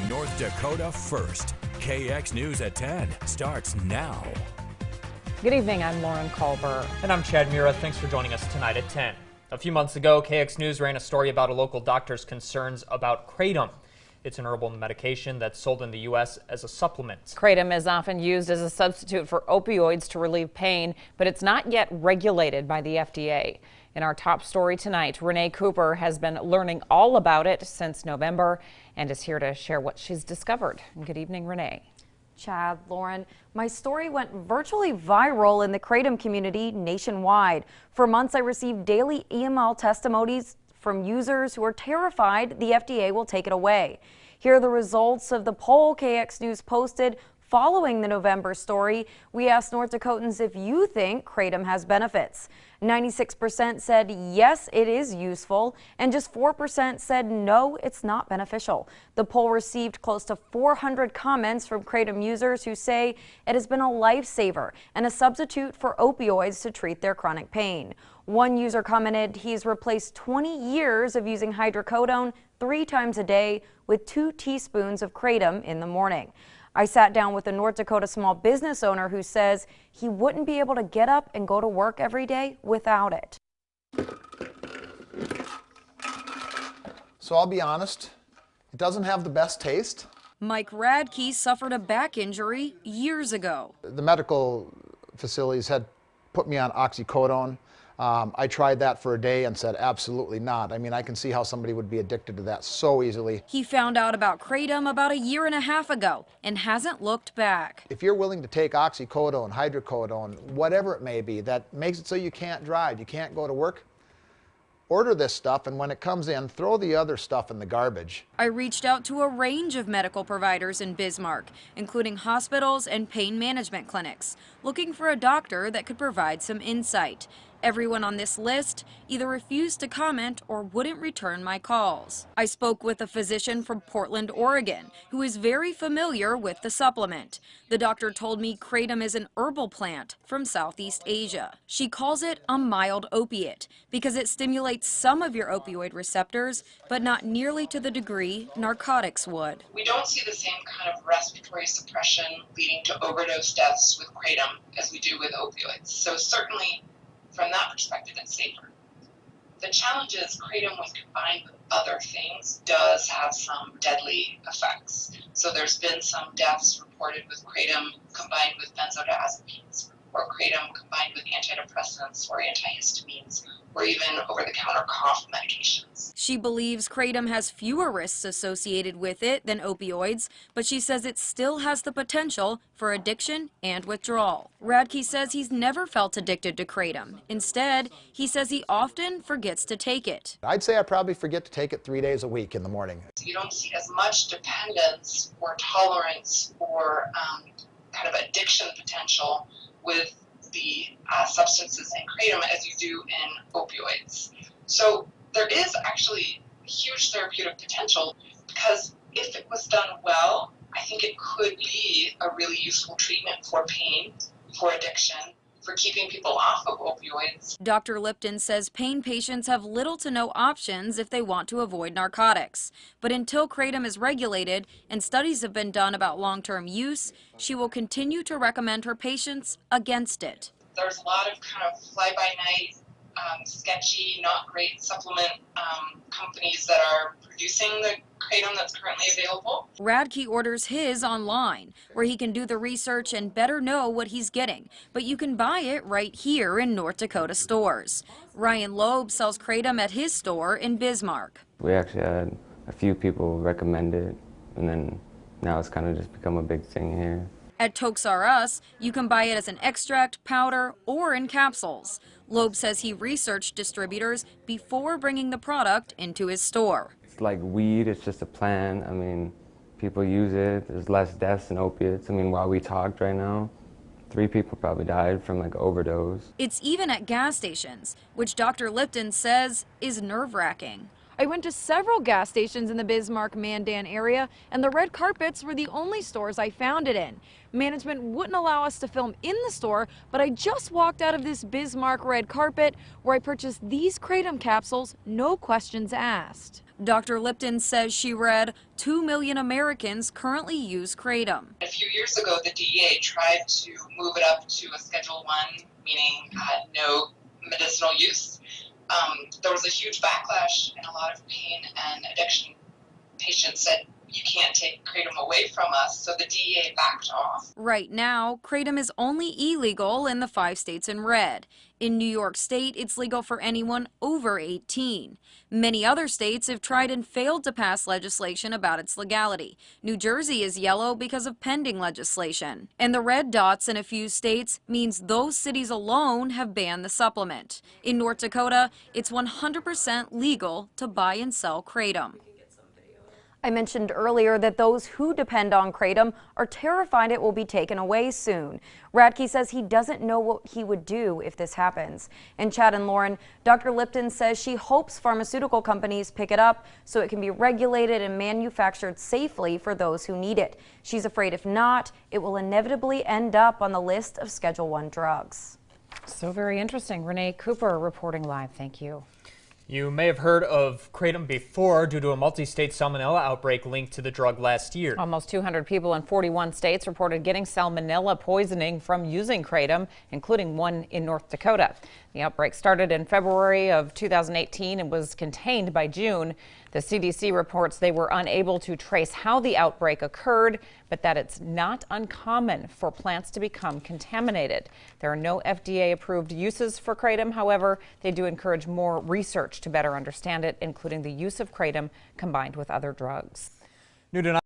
North Dakota first. KX News at 10 starts now. Good evening, I'm Lauren Culver. And I'm Chad Mira. Thanks for joining us tonight at 10. A few months ago, KX News ran a story about a local doctor's concerns about Kratom. It's an herbal medication that's sold in the U.S. as a supplement. Kratom is often used as a substitute for opioids to relieve pain, but it's not yet regulated by the FDA. In our top story tonight, Renee Cooper has been learning all about it since November and is here to share what she's discovered. Good evening, Renee. Chad, Lauren, my story went virtually viral in the Kratom community nationwide. For months, I received daily email testimonies from users who are terrified the FDA will take it away. Here are the results of the poll KX News posted following the November story. We asked North Dakotans if you think Kratom has benefits. 96% said yes, it is useful, and just 4% said no, it's not beneficial. The poll received close to 400 comments from Kratom users who say it has been a lifesaver and a substitute for opioids to treat their chronic pain. One user commented he's replaced 20 years of using hydrocodone 3 times a day with 2 teaspoons of Kratom in the morning. I sat down with a North Dakota small business owner who says he wouldn't be able to get up and go to work every day without it. So I'll be honest, it doesn't have the best taste. Mike Radke suffered a back injury years ago. The medical facilities had put me on oxycodone. I tried that for a day and said absolutely not. I mean, I can see how somebody would be addicted to that so easily. He found out about Kratom about 1.5 years ago and hasn't looked back. If you're willing to take oxycodone, hydrocodone, whatever it may be, that makes it so you can't drive, you can't go to work, order this stuff, and when it comes in, throw the other stuff in the garbage. I reached out to a range of medical providers in Bismarck, including hospitals and pain management clinics, looking for a doctor that could provide some insight. Everyone on this list either refused to comment or wouldn't return my calls. I spoke with a physician from Portland, Oregon, who is very familiar with the supplement. The doctor told me Kratom is an herbal plant from Southeast Asia. She calls it a mild opiate because it stimulates some of your opioid receptors, but not nearly to the degree narcotics would. We don't see the same kind of respiratory suppression leading to overdose deaths with Kratom as we do with opioids. So certainly, from that perspective, it's safer. The challenge is Kratom, when combined with other things, does have some deadly effects. So there's been some deaths reported with Kratom combined with benzodiazepines, or Kratom combined with antidepressants or antihistamines, or even over-the-counter cough medications. She believes Kratom has fewer risks associated with it than opioids, but she says it still has the potential for addiction and withdrawal. Radke says he's never felt addicted to Kratom. Instead, he says he often forgets to take it. I'd say I probably forget to take it 3 days a week in the morning. You don't see as much dependence or tolerance or kind of addiction potential with the substances in Kratom as you do in opioids. So there is actually huge therapeutic potential because if it was done well, I think it could be a really useful treatment for pain, for addiction, for keeping people off of opioids. Dr. Lipton says pain patients have little to no options if they want to avoid narcotics. But until Kratom is regulated and studies have been done about long-term use, she will continue to recommend her patients against it. There's a lot of kind of fly-by-night, sketchy, not great supplement companies that are producing the Kratom that's currently available. Radke orders his online, where he can do the research and better know what he's getting. But you can buy it right here in North Dakota stores. Ryan Loeb sells Kratom at his store in Bismarck. We actually had a few people recommend it, and then now it's kind of just become a big thing here. At Toks R Us, you can buy it as an extract, powder, or in capsules. Loeb says he researched distributors before bringing the product into his store. It's like weed, it's just a plant. I mean, people use it. There's less deaths than opiates. I mean, while we talked right now, 3 people probably died from like overdose. It's even at gas stations, which Dr. Lipton says is nerve-wracking. I went to several gas stations in the Bismarck-Mandan area, and the red carpets were the only stores I found it in. Management wouldn't allow us to film in the store, but I just walked out of this Bismarck red carpet where I purchased these Kratom capsules, no questions asked. Dr. Lipton says she read 2 million Americans currently use Kratom. A few years ago, the DEA tried to move it up to a Schedule 1, meaning no medicinal use. There was a huge backlash, and a lot of pain and addiction patients said, you can't take Kratom away from us, so the DEA backed off. Right now, Kratom is only illegal in the 5 states in red. In New York State, it's legal for anyone over 18. Many other states have tried and failed to pass legislation about its legality. New Jersey is yellow because of pending legislation. And the red dots in a few states means those cities alone have banned the supplement. In North Dakota, it's 100% legal to buy and sell Kratom. I mentioned earlier that those who depend on Kratom are terrified it will be taken away soon. Radke says he doesn't know what he would do if this happens. And Chad and Lauren, Dr. Lipton says she hopes pharmaceutical companies pick it up so it can be regulated and manufactured safely for those who need it. She's afraid if not, it will inevitably end up on the list of Schedule 1 drugs. So very interesting. Renee Cooper reporting live. Thank you. You may have heard of Kratom before due to a multi-state salmonella outbreak linked to the drug last year. Almost 200 people in 41 states reported getting salmonella poisoning from using Kratom, including one in North Dakota. The outbreak started in February of 2018 and was contained by June. The CDC reports they were unable to trace how the outbreak occurred, but that it's not uncommon for plants to become contaminated. There are no FDA-approved uses for Kratom. However, they do encourage more research to better understand it, including the use of Kratom combined with other drugs. New tonight.